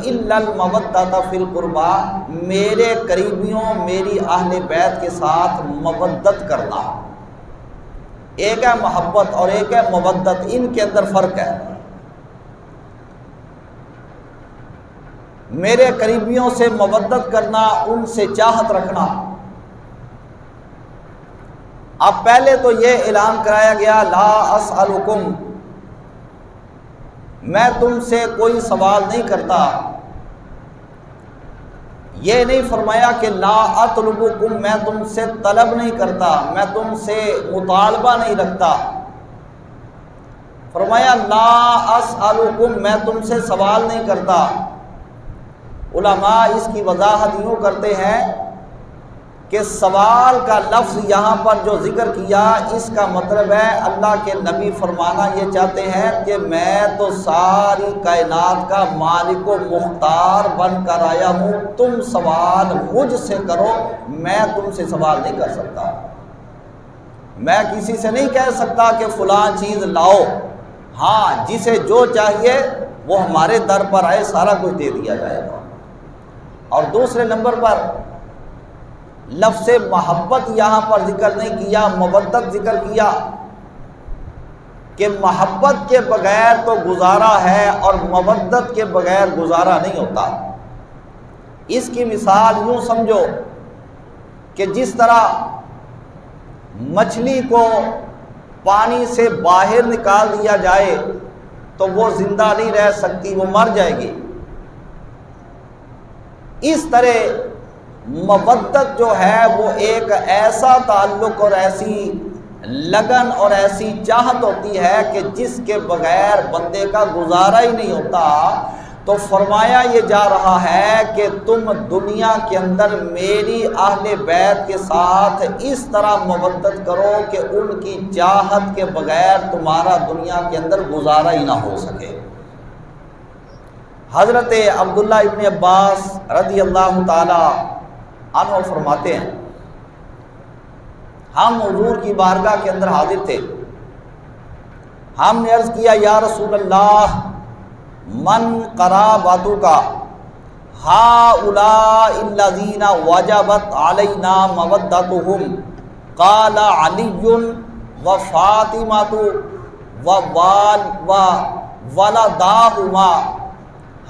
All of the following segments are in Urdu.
الا المودۃ فی القربى، میرے قریبیوں میری اہل بیت کے ساتھ مودت کرنا۔ ایک ہے محبت اور ایک ہے مودت، ان کے اندر فرق ہے۔ میرے قریبیوں سے مودت کرنا، ان سے چاہت رکھنا۔ اب پہلے تو یہ اعلان کرایا گیا لا اسألکم، میں تم سے کوئی سوال نہیں کرتا۔ یہ نہیں فرمایا کہ لا اطلبکم، میں تم سے طلب نہیں کرتا، میں تم سے مطالبہ نہیں رکھتا۔ فرمایا لا اسألکم، میں تم سے سوال نہیں کرتا۔ علماء اس کی وضاحت یوں کرتے ہیں کہ سوال کا لفظ یہاں پر جو ذکر کیا، اس کا مطلب ہے اللہ کے نبی فرمانا یہ چاہتے ہیں کہ میں تو ساری کائنات کا مالک و مختار بن کر آیا ہوں، تم سوال مجھ سے کرو، میں تم سے سوال نہیں کر سکتا۔ میں کسی سے نہیں کہہ سکتا کہ فلاں چیز لاؤ، ہاں جسے جو چاہیے وہ ہمارے در پر آئے، سارا کچھ دے دیا جائے گا۔ اور دوسرے نمبر پر لفظ محبت یہاں پر ذکر نہیں کیا، مودت ذکر کیا کہ محبت کے بغیر تو گزارا ہے اور مودت کے بغیر گزارا نہیں ہوتا۔ اس کی مثال یوں سمجھو کہ جس طرح مچھلی کو پانی سے باہر نکال دیا جائے تو وہ زندہ نہیں رہ سکتی، وہ مر جائے گی۔ اس طرح مودت جو ہے وہ ایک ایسا تعلق اور ایسی لگن اور ایسی چاہت ہوتی ہے کہ جس کے بغیر بندے کا گزارا ہی نہیں ہوتا۔ تو فرمایا یہ جا رہا ہے کہ تم دنیا کے اندر میری اہل بیت کے ساتھ اس طرح مودت کرو کہ ان کی چاہت کے بغیر تمہارا دنیا کے اندر گزارا ہی نہ ہو سکے۔ حضرت عبداللہ ابن عباس رضی اللہ تعالی عنہ فرماتے ہیں ہم حضور کی بارگاہ کے اندر حاضر تھے، ہم نے عرض کیا یا رسول اللہ من قرابتک ہؤلاء الذین وجبت علینا مودتهم قال علی وفاطمۃ وولداہما۔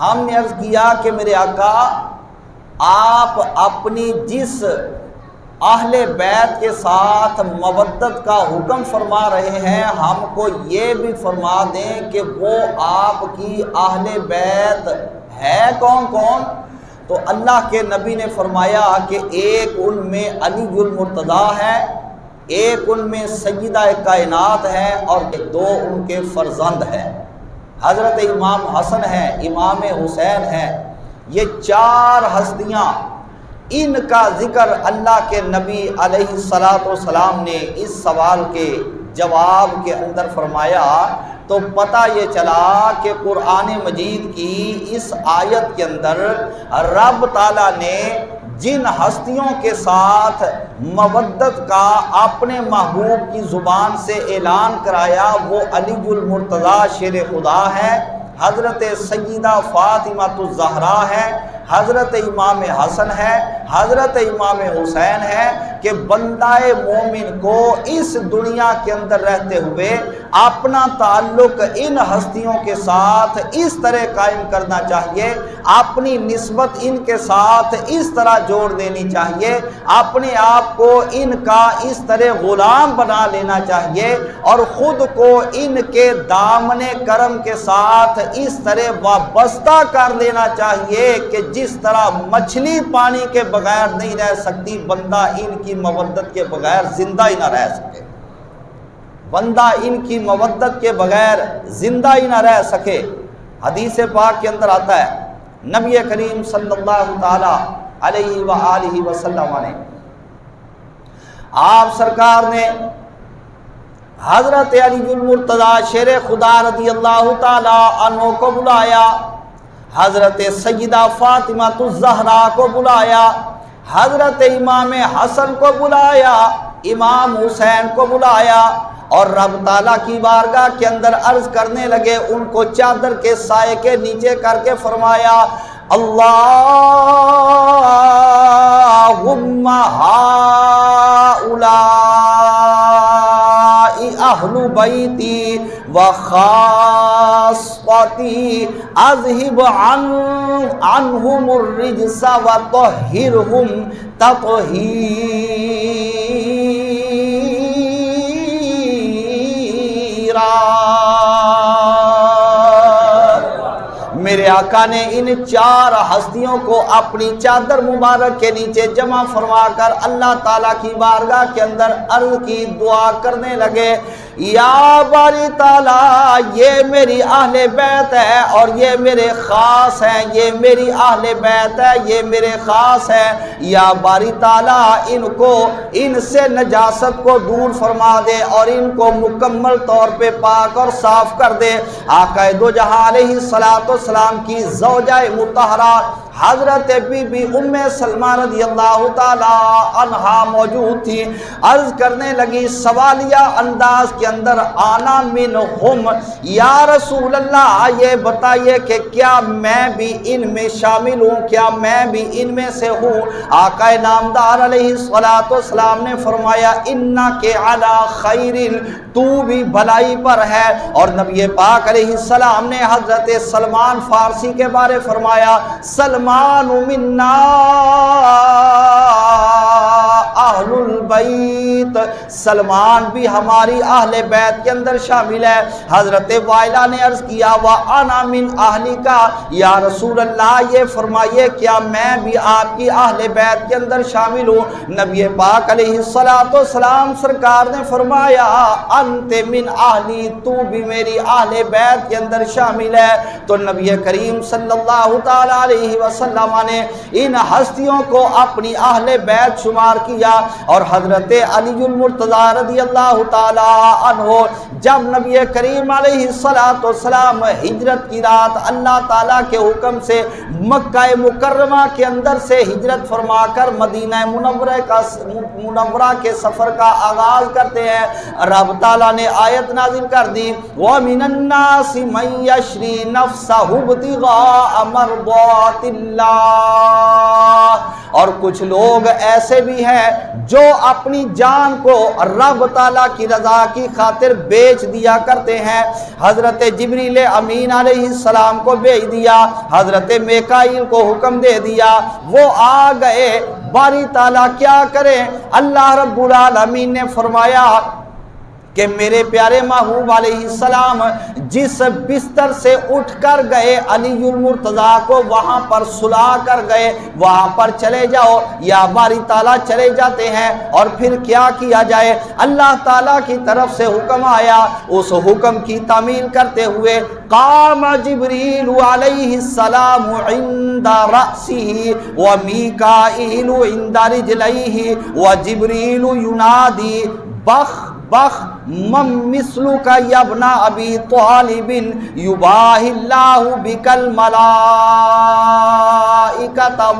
ہم نے عرض کیا کہ میرے آقا آپ اپنی جس اہل بیت کے ساتھ مودت کا حکم فرما رہے ہیں، ہم کو یہ بھی فرما دیں کہ وہ آپ کی اہل بیت ہے کون کون؟ تو اللہ کے نبی نے فرمایا کہ ایک ان میں علی المرتضیٰ ہے، ایک ان میں سیدہ کائنات ہے، اور دو ان کے فرزند ہیں، حضرت امام حسن ہیں، امام حسین ہیں۔ یہ چار ہستیاں، ان کا ذکر اللہ کے نبی علیہ السلام نے اس سوال کے جواب کے اندر فرمایا۔ تو پتہ یہ چلا کہ قرآن مجید کی اس آیت کے اندر رب تعالیٰ نے جن ہستیوں کے ساتھ مودت کا اپنے محبوب کی زبان سے اعلان کرایا وہ علی المرتضیٰ شیر خدا ہے، حضرت سیدہ فاطمہ الزہرا ہے، حضرت امام حسن ہے، حضرت امام حسین ہے، کہ بندہ مومن کو اس دنیا کے اندر رہتے ہوئے اپنا تعلق ان ہستیوں کے ساتھ اس طرح قائم کرنا چاہیے، اپنی نسبت ان کے ساتھ اس طرح جوڑ دینی چاہیے، اپنے آپ کو ان کا اس طرح غلام بنا لینا چاہیے، اور خود کو ان کے دامن کرم کے ساتھ اس طرح وابستہ کر لینا چاہیے کہ جس طرح مچھلی پانی کے بغیر نہیں رہ سکتی، بندہ ان کی مودت کے بغیر زندہ ہی نہ رہ سکے، بندہ ان کی مودت کے بغیر زندہ ہی نہ رہ سکے۔ حدیث پاک کے اندر آتا ہے نبی کریم صلی اللہ تعالی علیہ وآلہ وسلم نے، آپ سرکار نے حضرت علی المرتضیٰ شیر خدا رضی اللہ تعالی عنہ کو بلایا، حضرت سیدہ فاطمہ الزہرا کو بلایا، حضرت امام حسن کو بلایا، امام حسین کو بلایا، اور رب تعالیٰ کی بارگاہ کے اندر عرض کرنے لگے، ان کو چادر کے سائے کے نیچے کر کے فرمایا اللہم ہؤلاء اہل بیتی وخاصتی اذہب عنہم الرجس وطہرہم تطہیرا۔ میرے آقا نے ان چار ہستیوں کو اپنی چادر مبارک کے نیچے جمع فرما کر اللہ تعالیٰ کی بارگاہ کے اندر عرض کی، دعا کرنے لگے، یا باری تعالیٰ یہ میری اہل بیت ہے اور یہ میرے خاص ہیں، یہ میری اہل بیت ہے، یہ میرے خاص ہے، یا باری تعالیٰ ان سے نجاست کو دور فرما دے اور ان کو مکمل طور پہ پاک اور صاف کر دے۔ آقا دو جہاں علیہ السلام کی زوجہ مطہرہ حضرت بی بی ام سلمہ رضی اللہ تعالی عنہا موجود تھی، عرض کرنے لگی سوالیہ انداز کے اندر، آنا منہم، یا رسول اللہ یہ بتائیے کہ کیا میں بھی ان میں شامل ہوں، کیا میں بھی ان میں سے ہوں؟ آقا نامدار علیہ السلام نے فرمایا، انک علی خیر، تو بھی بھلائی پر ہے۔ اور نبی پاک علیہ السلام نے حضرت سلمان فارسی کے بارے فرمایا، سلمان منا اہل البیت، سلمان بھی ہماری اہل بیت کے اندر شامل ہے۔ حضرت وائلہ نے عرض کیا، وَأَنَا مِنْ أَهْلِكَ، یا رسول اللہ یہ فرمائیے کیا میں بھی آپ کی اہل بیت کے اندر شامل ہوں؟ نبی پاک علیہ السلام سرکار نے فرمایا، انت من اہلی، تو بھی میری اہل بیت کے اندر شامل ہے۔ تو نبی کریم صلی اللہ تعالی علیہ وسلم نے ان ہستیوں کو اپنی اہل بیت شمار کیا، اور حضرت علی المرتضی رضی اللہ تعالی عنہ جب نبی کریم علیہ السلام ہجرت کی رات اللہ تعالیٰ کے حکم سے مکہ مکرمہ کے اندر سے ہجرت فرما کر مدینہ منورہ کے سفر کا آغاز کرتے ہیں، رب تعالیٰ نے آیت نازل کر دی، وَمِنَ النَّاسِ مَن يَشْرِي نَفْسَهُ ابْتِغَاءَ مَرْضَاتِ اللَّهِ، اور کچھ لوگ ایسے بھی ہیں جو اپنی جان کو رب تعالیٰ کی رضا کی خاطر بیچ دیا کرتے ہیں۔ حضرت جبریل امین علیہ السلام کو بھیج دیا، حضرت میکائیل کو حکم دے دیا، وہ آ گئے۔ باری تعالیٰ کیا کریں؟ اللہ رب العالمین نے فرمایا کہ میرے پیارے محبوب علیہ السلام جس بستر سے اٹھ کر گئے علی المرتضیٰ کو وہاں پر سلا کر گئے، وہاں پر چلے جاؤ، یا باری تعالیٰ چلے جاتے ہیں۔ اور پھر کیا کیا جائے؟ اللہ تعالیٰ کی طرف سے حکم آیا، اس حکم کی تعمیل کرتے ہوئے قام جبریل علیہ السلام عند رأسہ ومیکائیل عند رجلیہ وجبریل ینادی بخ بخ من مثلک یا ابن ابی طالب یباہی اللہ بک الملائکۃ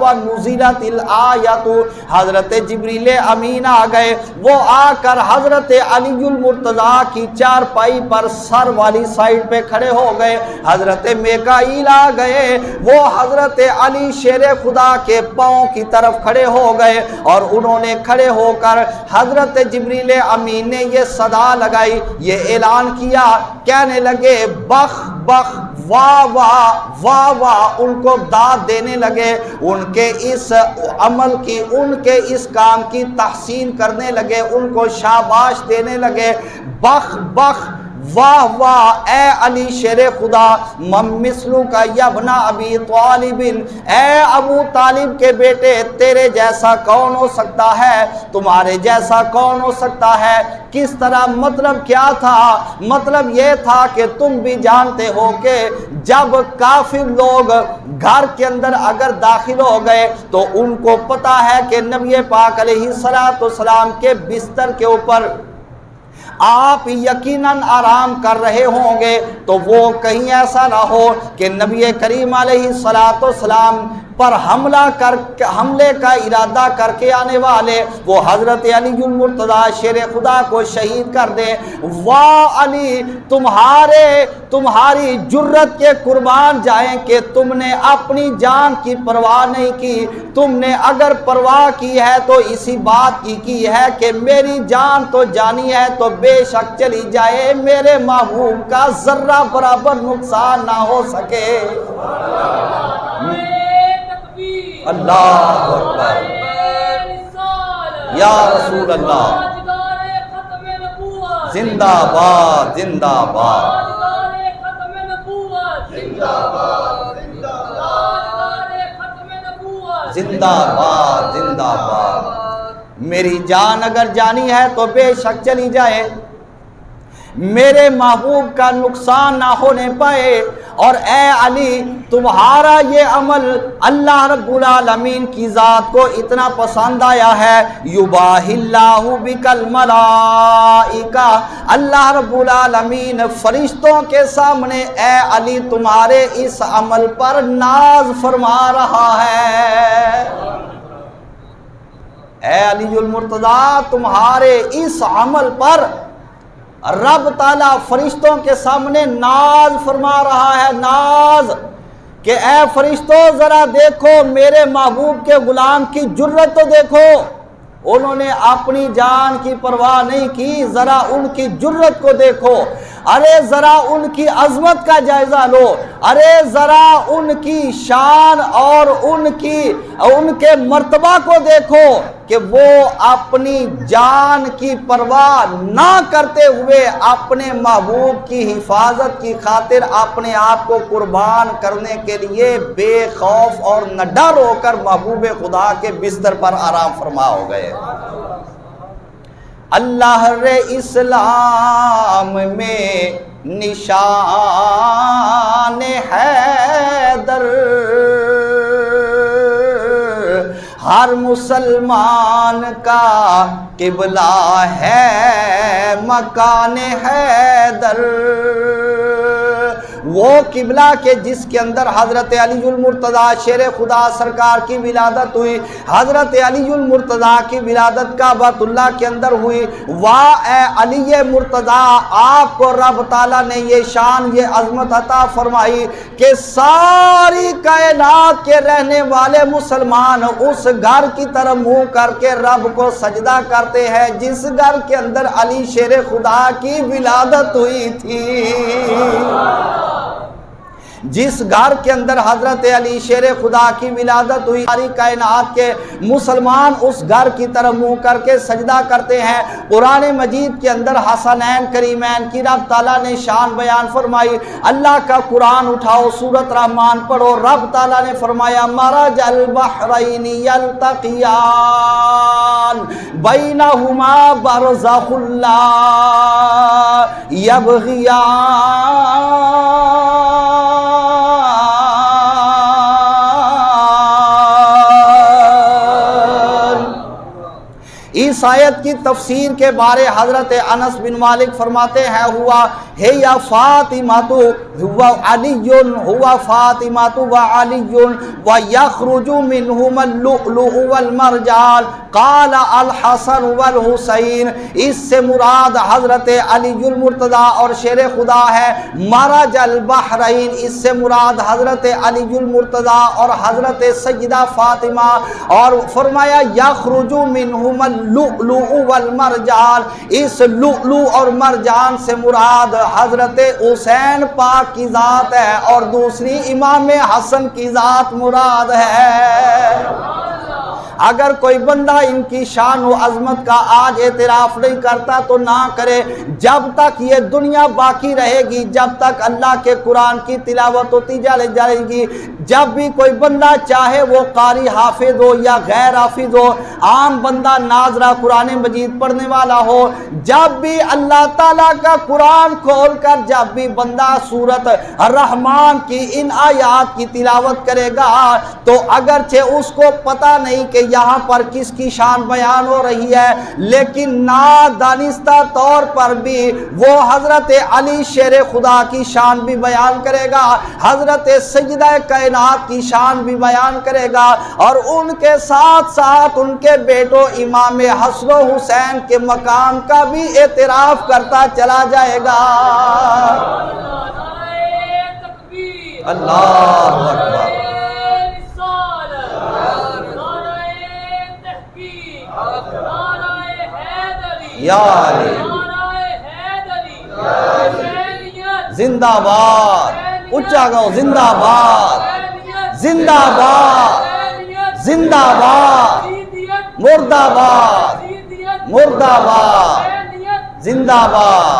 ونزلت الآیۃ۔ حضرت جبریل امین آ گئے، وہ آ کر حضرت علی المرتضیٰ کی چارپائی پر سر والی سائڈ پہ کھڑے ہو گئے۔ حضرت میکائیل آ گئے، وہ حضرت علی شیر خدا کے پاؤں کی طرف کھڑے ہو گئے، اور انہوں نے کھڑے ہو کر حضرت جبریل امین نے یہ صدا لگائی، یہ اعلان کیا، کہنے لگے بخ بخ واہ واہ واہ واہ، ان کو داد دینے لگے، ان کے اس عمل کی، ان کے اس کام کی تحسین کرنے لگے، ان کو شاباش دینے لگے، بخ بخ واہ واہ اے علی شیر خدا، من مثلک یا ابن ابی طالب، اے ابو طالب کے بیٹے تیرے جیسا کون ہو سکتا ہے، تمہارے جیسا کون ہو سکتا ہے۔ کس طرح؟ مطلب کیا تھا؟ مطلب یہ تھا کہ تم بھی جانتے ہو کہ جب کافر لوگ گھر کے اندر اگر داخل ہو گئے تو ان کو پتا ہے کہ نبی پاک علیہ السلام کے بستر کے اوپر آپ یقیناً آرام کر رہے ہوں گے، تو وہ کہیں ایسا نہ ہو کہ نبی کریم علیہ السلام پر حملے کا ارادہ کر کے آنے والے وہ حضرت علی المرتضیٰ شیر خدا کو شہید کر دیں۔ واہ علی، تمہاری جرت کے قربان جائیں کہ تم نے اپنی جان کی پرواہ نہیں کی، تم نے اگر پرواہ کی ہے تو اسی بات کی ہے کہ میری جان تو جانی ہے تو بے شک چلی جائے، میرے محبوب کا ذرہ برابر نقصان نہ ہو سکے۔ اللہ اکبر، یا رسول اللہ، زندہ باد زندہ باد، زندہ باد زندہ باد۔ میری جان اگر جانی ہے تو بے شک چلی جائے، میرے محبوب کا نقصان نہ ہونے پائے۔ اور اے علی، تمہارا یہ عمل اللہ رب العالمین کی ذات کو اتنا پسند آیا ہے، یباہی اللہ بک الملائکہ، اللہ رب العالمین فرشتوں کے سامنے اے علی تمہارے اس عمل پر ناز فرما رہا ہے۔ اے علی المرتضیٰ، تمہارے اس عمل پر رب تعالیٰ فرشتوں کے سامنے ناز فرما رہا ہے، ناز، کہ اے فرشتوں ذرا دیکھو میرے محبوب کے غلام کی جرت تو دیکھو، انہوں نے اپنی جان کی پرواہ نہیں کی، ذرا ان کی جرت کو دیکھو، ارے ذرا ان کی عظمت کا جائزہ لو، ارے ذرا ان کی شان اور ان کے مرتبہ کو دیکھو کہ وہ اپنی جان کی پرواہ نہ کرتے ہوئے اپنے محبوب کی حفاظت کی خاطر اپنے آپ کو قربان کرنے کے لیے بے خوف اور نہ ڈر ہو کر محبوب خدا کے بستر پر آرام فرما ہو گئے۔ اللہ رے اسلام میں نشان حیدر، ہر مسلمان کا قبلہ ہے مکان حیدر، وہ قبلہ کے جس کے اندر حضرت علی المرتضیٰ شیر خدا سرکار کی ولادت ہوئی، حضرت علی المرتضیٰ کی ولادت کعبۃ اللہ کے اندر ہوئی۔ واہ اے علی مرتضیٰ، آپ کو رب تعالیٰ نے یہ شان، یہ عظمت عطا فرمائی کہ ساری کائنات کے رہنے والے مسلمان اس گھر کی طرف منہ کر کے رب کو سجدہ کرتے ہیں جس گھر کے اندر علی شیر خدا کی ولادت ہوئی تھی، جس گھر کے اندر حضرت علی شیر خدا کی ولادت ہوئی۔ ساری کائنات کے مسلمان اس گھر کی طرف منہ کر کے سجدہ کرتے ہیں۔ قرآن مجید کے اندر حسنین کریمین کی رب تعالیٰ نے شان بیان فرمائی۔ اللہ کا قرآن اٹھاؤ، سورۃ رحمان پڑھو، رب تعالیٰ نے فرمایا مرج البحرین یلتقیان بینہما برزخ لا یبغیان۔ اس آیت کی تفسیر کے بارے حضرت انس بن مالک فرماتے ہیں ہوا ہے یا فاطمہ ہوا علی ہوا فاطمہ و علی و یخرج منہما اللؤلؤ والمرجان قال الحسن والحسین، اس سے مراد حضرت علی المرتضیٰ اور شیر خدا ہے۔ مرج البحرین، اس سے مراد حضرت علی المرتضیٰ اور حضرت سیدہ فاطمہ، اور فرمایا یخرج منہما اللؤلؤ والمرجان، اس لؤلؤ اور مرجان سے مراد حضرت حسین پاک کی ذات ہے اور دوسری امام حسن کی ذات مراد ہے۔ اگر کوئی بندہ ان کی شان و عظمت کا آج اعتراف نہیں کرتا تو نہ کرے، جب تک یہ دنیا باقی رہے گی، جب تک اللہ کے قرآن کی تلاوت ہوتی جائے گی، جب بھی کوئی بندہ چاہے وہ قاری حافظ ہو یا غیر حافظ ہو، عام بندہ ناظرہ قرآن مجید پڑھنے والا ہو، جب بھی اللہ تعالیٰ کا قرآن کھول کر جب بھی بندہ سورت الرحمن کی ان آیات کی تلاوت کرے گا تو اگرچہ اس کو پتہ نہیں کہ یہاں پر کس کی شان بیان ہو رہی ہے، لیکن نادانستہ طور پر بھی وہ حضرت علی شیر خدا کی شان بھی بیان کرے گا، حضرت سیدہ کائنات کی شان بھی بیان کرے گا، اور ان کے ساتھ ساتھ ان کے بیٹوں امام حسن و حسین کے مقام کا بھی اعتراف کرتا چلا جائے گا۔ اللہ اکبر، یا علی زندہ باد، اونچا گاؤ زندہ باد، زندہ باد، زندہ باد، مردہ باد، مردہ باد، زندہ باد۔